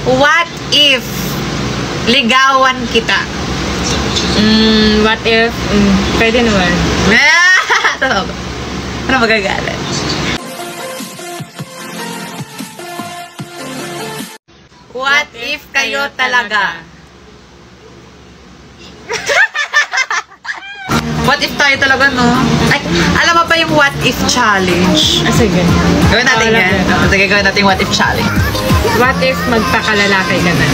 What if ligawan kita? What if? Pwede naman. Ano magagalit? What if kayo talaga? What if tayo talaga, no? Ay, alam mo ba yung what if challenge? Sige. Gawin natin yan. Sige, gawin natin yung what if challenge. What if magpakalalaki ka na?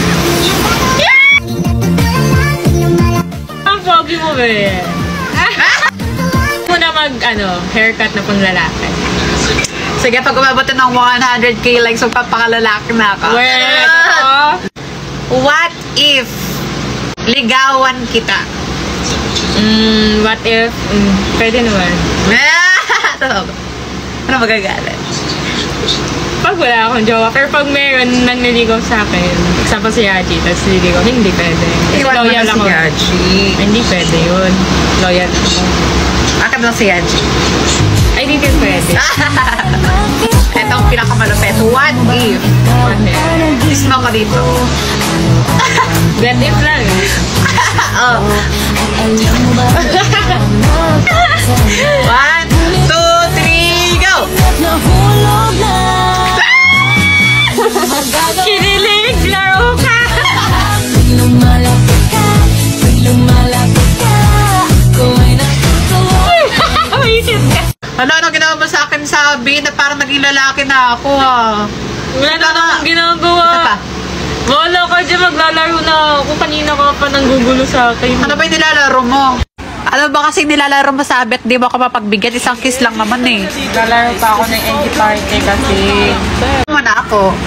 Ang pogi mo ba eh? Muna haircut na pang lalaki. Sige, pag umabotin ng 100k likes, magpapakalalaki na ako. What if ligawan kita? What if? Pwede naman. Ano magagalit? Pag wala akong jowa, pero pag meron nang niligaw sa akin, example si Yaji, tapos niligaw, hindi pwede. Kasi Iwan mo na si Yaji. Hindi pwede yun. Loyal ako. Akam lang si Yaji. Ay, hindi din pwede. Ito ang pinakamalupit. What if? What if? Ismo ko dito. What if lang. Oh. 1, 2, 3, go! Kinilig! Laro ka! Ano ginawa mo sa akin, sabi na parang naging lalaki na ako, ha? Wala na akong ginagawa. Ito pa. Wala ka dyan, maglalaro na ako. Kanina ka pa nanggugulo sa akin. Ano ba yung nilalaro mo? Ano ba kasi nilalaro mo, sabi at di mo ako mapagbigyan? Isang kiss lang naman, eh. Lalaro pa ako ng NG party kasi. Ano na ako?